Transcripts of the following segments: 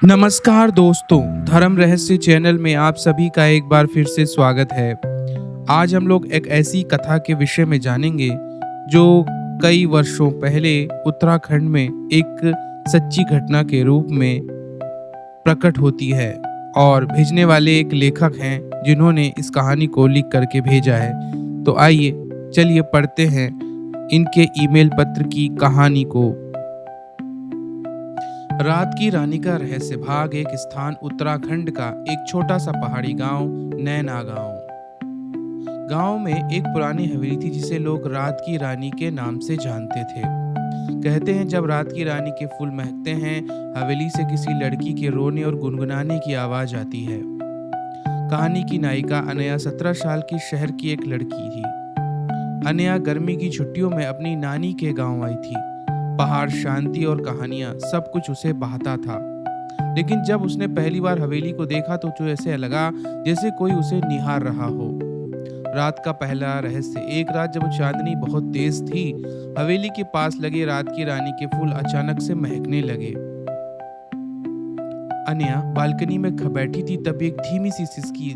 नमस्कार दोस्तों, धर्म रहस्य चैनल में आप सभी का एक बार फिर से स्वागत है। आज हम लोग एक ऐसी कथा के विषय में जानेंगे जो कई वर्षों पहले उत्तराखंड में एक सच्ची घटना के रूप में प्रकट होती है और भेजने वाले एक लेखक हैं जिन्होंने इस कहानी को लिख करके भेजा है। तो आइए चलिए पढ़ते हैं इनके ईमेल पत्र की कहानी को। रात की रानी का रहस्य भाग एक स्थान उत्तराखंड का एक छोटा सा पहाड़ी गांव नैना गांव में एक पुरानी हवेली थी जिसे लोग रात की रानी के नाम से जानते थे। कहते हैं जब रात की रानी के फूल महकते हैं, हवेली से किसी लड़की के रोने और गुनगुनाने की आवाज आती है। कहानी की नायिका अनया 17 साल की शहर की एक लड़की थी। अनया गर्मी की छुट्टियों में अपनी नानी के गांव आई थी। पहाड़, शांति और कहानियां सब कुछ उसे बहता था। लेकिन जब उसने पहली बार हवेली को देखा तो जो ऐसे लगा जैसे कोई उसे निहार रहा हो। रात का पहला रहस्य। एक रात जब चांदनी बहुत तेज थी, हवेली के पास लगे रात की रानी के फूल अचानक से महकने लगे। अनया बालकनी में बैठी थी, तब एक धीमी सी सिसकी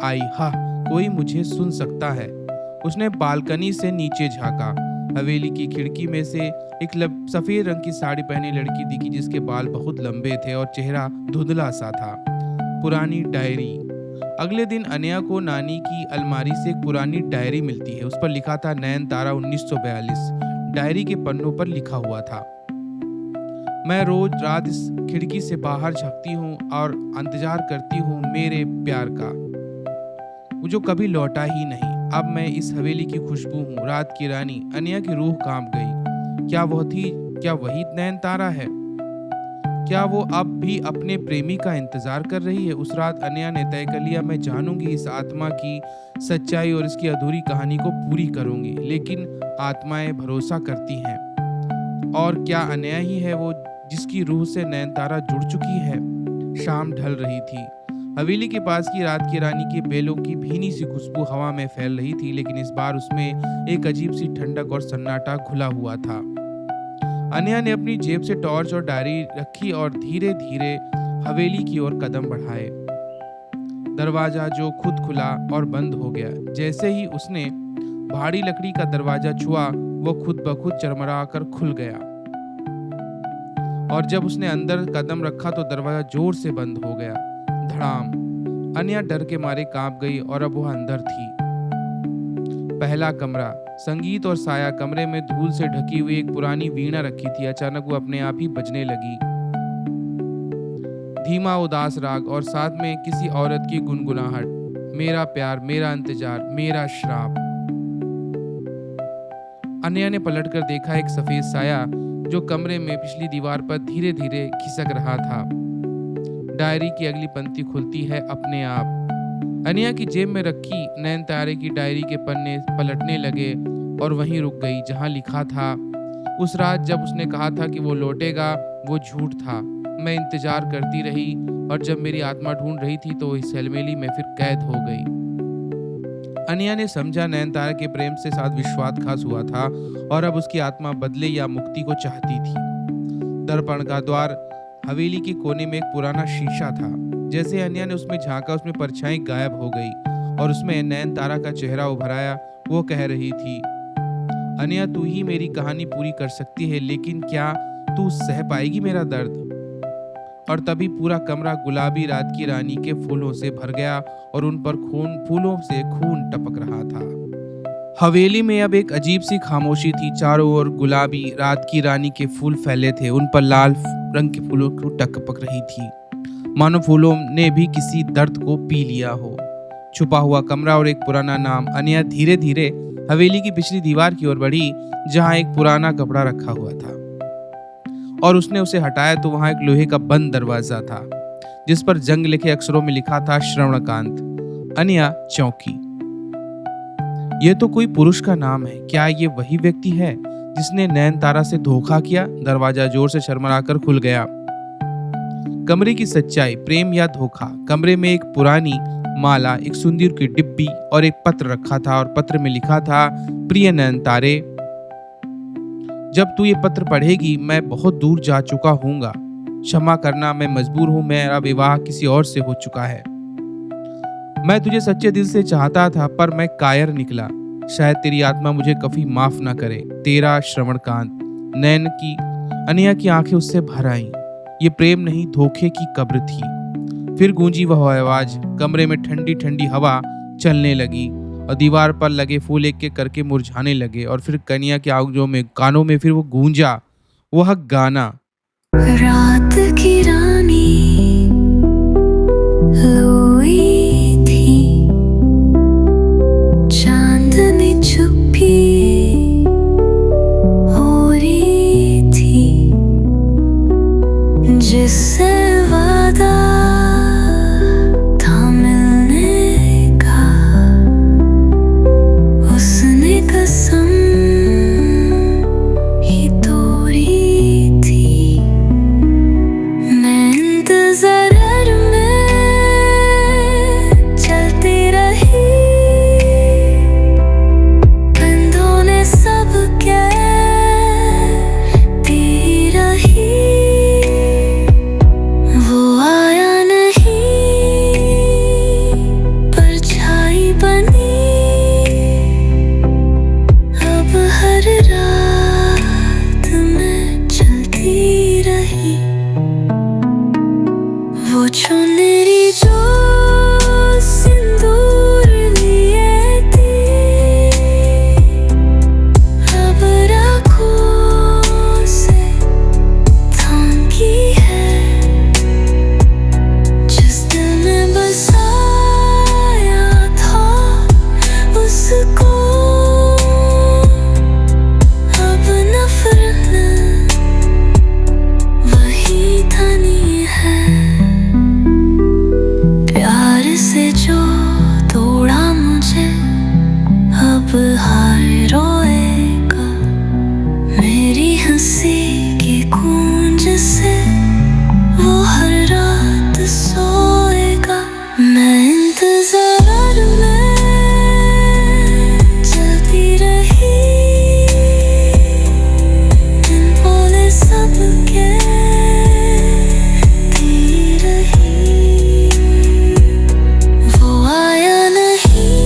आई। हा, कोई मुझे सुन सकता है। उसने बालकनी से नीचे झांका। हवेली की खिड़की में से एक सफेद रंग की साड़ी पहनी लड़की दिखी जिसके बाल बहुत लंबे थे और चेहरा धुंधला सा था। पुरानी डायरी। अगले दिन अनया को नानी की अलमारी से एक पुरानी डायरी मिलती है। उस पर लिखा था नैनतारा 1942। डायरी के पन्नों पर लिखा हुआ था, मैं रोज रात इस खिड़की से बाहर झांकती हूँ और इंतजार करती हूँ मेरे प्यार का, वो जो कभी लौटा ही नहीं। अब मैं इस हवेली की खुशबू हूँ। रात की रानी। अनया की रूह कांप गई। क्या वही नैनतारा है? क्या वो अब भी अपने प्रेमी का इंतजार कर रही है? उस रात अनया ने तय कर लिया, मैं जानूंगी इस आत्मा की सच्चाई और इसकी अधूरी कहानी को पूरी करूंगी। लेकिन आत्माएं भरोसा करती हैं, और क्या अनया ही है वो जिसकी रूह से नैनतारा जुड़ चुकी है? शाम ढल रही थी। हवेली के पास की रात की रानी के बेलों की भीनी सी खुशबू हवा में फैल रही थी, लेकिन इस बार उसमें एक अजीब सी ठंडक और सन्नाटा घुला हुआ था। अनया ने अपनी जेब से टॉर्च और डायरी रखी और धीरे धीरे हवेली की ओर कदम बढ़ाए। दरवाजा जो खुद खुला और बंद हो गया। जैसे ही उसने भारी लकड़ी का दरवाजा छुआ, वो खुद ब खुद चरमरा कर खुल गया, और जब उसने अंदर कदम रखा तो दरवाजा जोर से बंद हो गया। धड़ाम। अनया डर के मारे कांप गई और अब वह अंदर थी। पहला कमरा। संगीत और साया। कमरे में धूल से ढकी हुई एक पुरानी वीणा रखी थी। अचानक वो अपने आप ही बजने लगी। धीमा उदास राग और साथ में किसी औरत की गुनगुनाहट, मेरा प्यार, मेरा इंतजार, मेरा श्राप। अनया ने पलटकर देखा। एक सफेद साया जो कमरे में पिछली दीवार पर धीरे धीरे खिसक रहा था। डायरी की अगली पंक्ति खुलती है अपने आप। अनया की जेब में रखी नैनतारे की डायरी के पन्ने पलटने लगे और वहीं रुक गई जहां लिखा था, उस रात जब उसने कहा था कि वो लौटेगा, वो झूठ था। मैं इंतजार करती रही और जब मेरी आत्मा ढूंढ रही थी तो इस हवेली में फिर कैद हो गई। अनया ने समझा नैनतारा के प्रेम से साथ विश्वासघात हुआ था और अब उसकी आत्मा बदले या मुक्ति को चाहती थी। दर्पण का द्वार। हवेली के कोने में एक पुराना शीशा था। जैसे अनया ने उसमें झांका, उसमें परछाई गायब हो गई और उसमें नैनतारा का चेहरा उभर आया। वो कह रही थी, अनया, तू ही मेरी कहानी पूरी कर सकती है, लेकिन क्या तू सह पाएगी मेरा दर्द? और तभी पूरा कमरा गुलाबी रात की रानी के फूलों से भर गया और उन पर फूलों से खून टपक रहा था। हवेली में अब एक अजीब सी खामोशी थी। चारों ओर गुलाबी रात की रानी के फूल फैले थे। उन पर लाल रंग के फूलों की टपक रही थी, मानो फूलों ने भी किसी दर्द को पी लिया हो। छुपा हुआ कमरा और एक पुराना नाम। अनया धीरे धीरे हवेली की पिछली दीवार की ओर बढ़ी जहां एक पुराना कपड़ा रखा हुआ था, और उसने उसे हटाया तो वहां एक लोहे का बंद दरवाजा था जिस पर जंग लिखे अक्षरों में लिखा था, श्रवणकांत। अनया चौंकी। यह तो कोई पुरुष का नाम है। क्या ये वही व्यक्ति है जिसने नैनतारा से धोखा किया? दरवाजा जोर से शर्मराकर खुल गया। कमरे की सच्चाई, प्रेम या धोखा। कमरे में एक पुरानी माला, एक सिंदूर की डिब्बी और एक पत्र रखा था, और पत्र में लिखा था, प्रिय नैनतारे, जब तू ये पत्र पढ़ेगी मैं बहुत दूर जा चुका हूँगा। क्षमा करना, मैं मजबूर हूँ, मेरा विवाह किसी और से हो चुका है। मैं तुझे सच्चे दिल से चाहता था पर मैं कायर निकला। शायद तेरी आत्मा मुझे कभी माफ ना करे। तेरा श्रवणकांत। नैन की अनया की आंखें उससे भर आईं। ये प्रेम नहीं, धोखे की कब्र थी। फिर गूंजी वह आवाज। कमरे में ठंडी ठंडी हवा चलने लगी और दीवार पर लगे फूल एक एक करके मुरझाने लगे। और फिर कन्या के आंखों में, कानों में फिर वो गूंजा वह गाना। रात की रानी लोई थी, चांदनी छुपी हो रही थी, जिससे वादा था मिलने का, उसने कसम ही तोड़ी थी। मैं इंतज़ार में चलती रही, कंधों ने सब कहती रही, वो आया नहीं, परछाई बनी, अब हर रात मैं चलती रही। वो चुनरी जो सिंदूर लिए थी, अब राखों से थांकी है, जिस दिल में बसाया था उसको अब नफरत वही धनी है। प्यार से जो तोड़ा मुझे अब हाय रोएगा, मेरी हंसी की गूंज से वो हर रात सोएगा। मैं इंतजार में चलती रही, दिन बोले सब कहती रही, वो आया नहीं,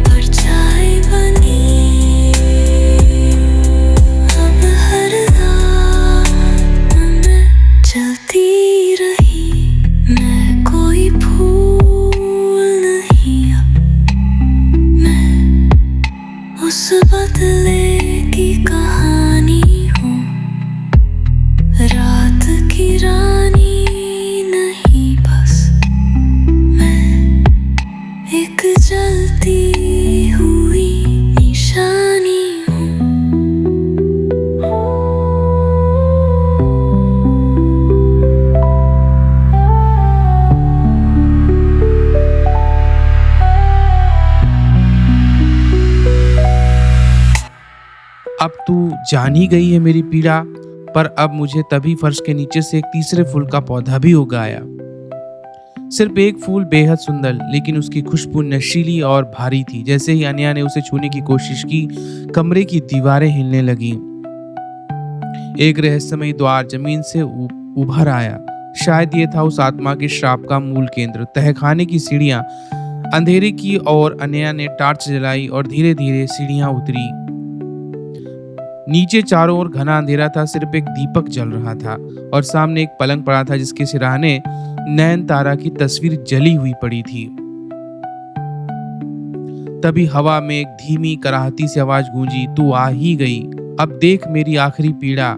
परछाई बनी, अब हर रात मैं चलती रही। मैं कोई फूल नहीं, अब मैं उस बदले की कहानी हूँ, रात की रानी नहीं, बस मैं एक जलती हुई निशानी हूँ। अब तू जान ही गई है मेरी पीड़ा, पर अब मुझे तभी फर्श के नीचे से एक तीसरे फूल का पौधा भी उग आया। सिर्फ एक फूल बेहद सुंदर, लेकिन उसकी खुशबू नशीली और भारी थी। जैसे ही अनया ने उसे छूने की कोशिश की, कमरे की दीवारें हिलने लगीं। एक रहस्यमयी द्वार जमीन से उभर आया। शायद ये था उस आत्मा के श्राप का मूल केंद्र। तहखाने की सीढ़ियां अंधेरे की और अनया ने टॉर्च जलाई और धीरे धीरे सीढ़ियां उतरी। नीचे चारों ओर घना अंधेरा था, सिर्फ एक दीपक जल रहा था और सामने एक पलंग पड़ा था जिसके सिरहाने नयनतारा की तस्वीर जली हुई पड़ी थी। तभी हवा में एक धीमी कराहती सी आवाज गूंजी, तू आ ही गई, अब देख मेरी आखिरी पीड़ा।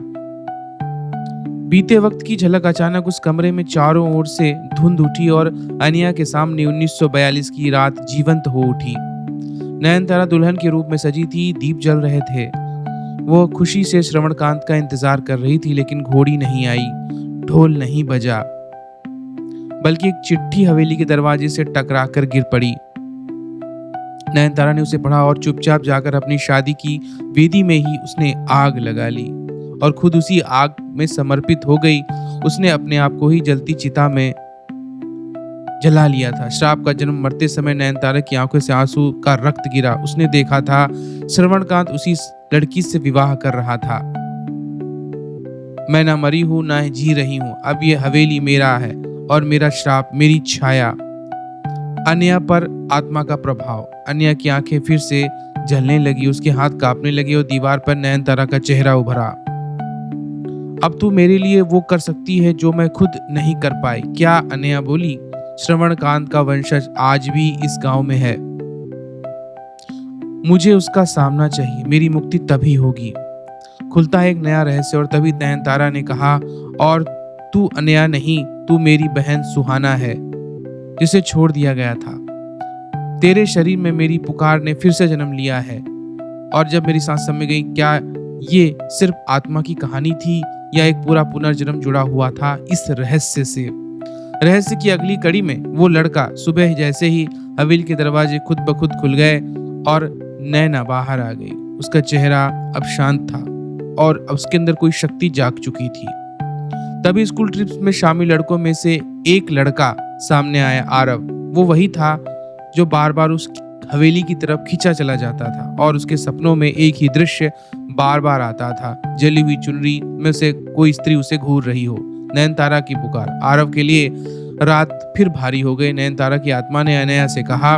बीते वक्त की झलक अचानक उस कमरे में चारों ओर से धुंध उठी और अनया के सामने 1942 की रात जीवंत हो उठी। नयनतारा दुल्हन के रूप में सजी थी, दीप जल रहे थे। वो खुशी से श्रवणकांत का इंतजार कर रही थी, लेकिन घोड़ी नहीं आई, ढोल नहीं बजा, बल्कि एक चिट्ठी हवेली के दरवाजे से टकराकर गिर पड़ी। नयनतारा ने उसे पढ़ा और चुपचाप जाकर अपनी शादी की वेदी में ही उसने आग लगा ली और खुद उसी आग में समर्पित हो गई। उसने अपने आप को ही जलती चिता में जला लिया था। श्राप का जन्म मरते समय नयनतारा की आंखों से आंसू का रक्त गिरा। उसने देखा था श्रवणकांत उसी लड़की से विवाह कर रहा था। मैं ना मरी हूँ ना जी रही हूँ, अब ये हवेली मेरा है और मेरा श्राप, मेरी छाया। अन्या पर आत्मा का प्रभाव। अन्या की आंखें फिर से जलने लगी, उसके हाथ कांपने लगे और दीवार पर नयनतारा का चेहरा उभरा। अब तू मेरे लिए वो कर सकती है जो मैं खुद नहीं कर पाई क्या? अन्या बोली। श्रवणकांत का वंशज आज भी इस गांव में है, मुझे उसका सामना चाहिए, मेरी मुक्ति तभी होगी। खुलता है एक नया रहस्य और तभी नयनतारा ने कहा, और तू अन्या नहीं, तू मेरी बहन सुहाना है जिसे छोड़ दिया गया था। तेरे शरीर में मेरी पुकार ने फिर से जन्म लिया है, और जब मेरी सांस थम गई, क्या ये सिर्फ आत्मा की कहानी थी या एक पूरा पुनर्जन्म जुड़ा हुआ था इस रहस्य से? रहस्य की अगली कड़ी में वो लड़का सुबह जैसे ही हवेली के दरवाजे खुद ब खुद खुल गए और नैना बाहर आ गई। उसका चेहरा अब शांत था और उसके अंदर कोई शक्ति जाग चुकी थी। तभी स्कूल ट्रिप्स में शामिल लड़कों में से एक लड़का सामने आया, आरव। वो वही था जो बार बार उस हवेली की तरफ खींचा चला जाता था और उसके सपनों में एक ही दृश्य बार बार आता था, जली हुई चुनरी में से कोई स्त्री उसे घूर रही हो। नयनतारा की पुकार। आरव के लिए रात फिर भारी हो गई। नयनतारा की आत्मा ने अनया से कहा,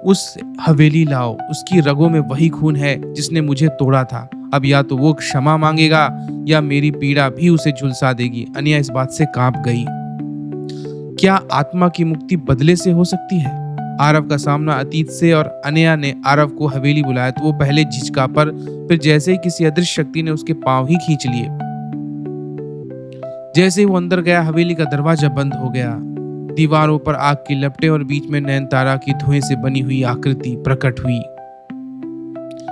उस हवेली लाओ, उसकी रगों में वही खून है जिसने मुझे तोड़ा था। अब या तो वो क्षमा मांगेगा या मेरी पीड़ा भी उसे झुलसा देगी। अनया इस बात से कांप गई। क्या आत्मा की मुक्ति बदले से हो सकती है? आरव का सामना अतीत से, और अनया ने आरव को हवेली बुलाया तो वो पहले झिझका, पर फिर जैसे ही किसी अदृश्य शक्ति ने उसके पांव ही खींच लिए। जैसे ही वो अंदर गया, हवेली का दरवाजा बंद हो गया। दीवारों पर आग की लपटें और बीच में नयनतारा की धुएं से बनी हुई आकृति प्रकट हुई।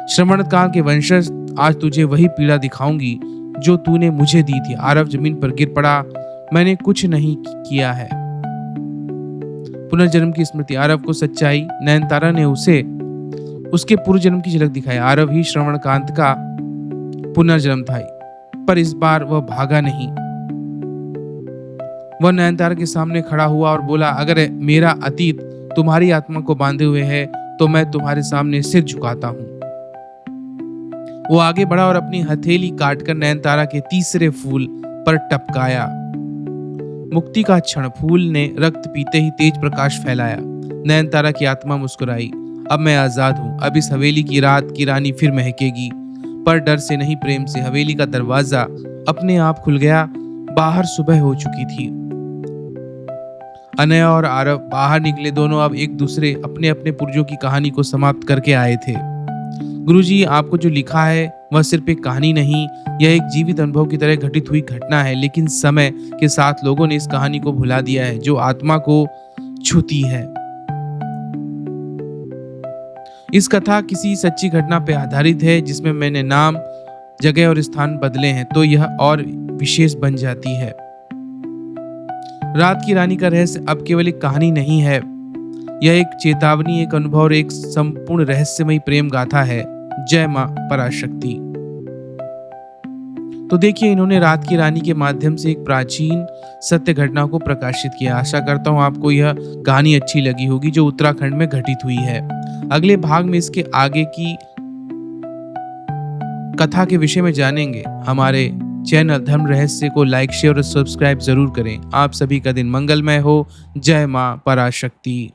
श्रवणकांत के वंशज, आज तुझे वही पीड़ा दिखाऊंगी जो तूने मुझे दी थी। आरव जमीन पर गिर पड़ा। मैंने कुछ नहीं किया है। पुनर्जन्म की स्मृति। आरव को सच्चाई। नयनतारा ने उसे उसके पूर्व जन्म की झलक दिखाई। आरव ही श्रवणकांत का पुनर्जन्म था, पर इस बार वह भागा नहीं। वह नयनतारा के सामने खड़ा हुआ और बोला, अगर मेरा अतीत तुम्हारी आत्मा को बांधे हुए है तो मैं तुम्हारे सामने सिर झुकाता हूं। वो आगे बढ़ा और अपनी हथेली काटकर नयनतारा के तीसरे फूल पर टपकाया। मुक्ति का क्षण। फूल ने रक्त पीते ही तेज प्रकाश फैलाया। नयनतारा की आत्मा मुस्कुराई। अब मैं आजाद हूं। अब इस हवेली की रात की रानी फिर महकेगी, पर डर से नहीं, प्रेम से। हवेली का दरवाजा अपने आप खुल गया। बाहर सुबह हो चुकी थी। अनया और आरव बाहर निकले। दोनों अब एक दूसरे अपने अपने पूर्वजों की कहानी को समाप्त करके आए थे। गुरुजी, आपको जो लिखा है वह सिर्फ एक कहानी नहीं, यह एक जीवित अनुभव की तरह घटित हुई घटना है, लेकिन समय के साथ लोगों ने इस कहानी को भुला दिया है जो आत्मा को छूती है। इस कथा किसी सच्ची घटना पर आधारित है जिसमें मैंने नाम, जगह और स्थान बदले हैं, तो यह और विशेष बन जाती है। रात की रानी का रहस्य अब केवल एक कहानी नहीं है, यह एक चेतावनी, एक अनुभव और एक संपूर्ण रहस्यमयी प्रेम गाथा है। जय मां पराशक्ति। तो देखिए, इन्होंने रात की रानी के माध्यम से एक प्राचीन सत्य घटना को प्रकाशित किया। आशा करता हूं आपको यह कहानी अच्छी लगी होगी जो उत्तराखंड में घटित हुई है। अगले भाग में इसके आगे की कथा के विषय में जानेंगे। हमारे चैनल धर्म रहस्य को लाइक, शेयर और सब्सक्राइब जरूर करें। आप सभी का दिन मंगलमय हो। जय मां पराशक्ति।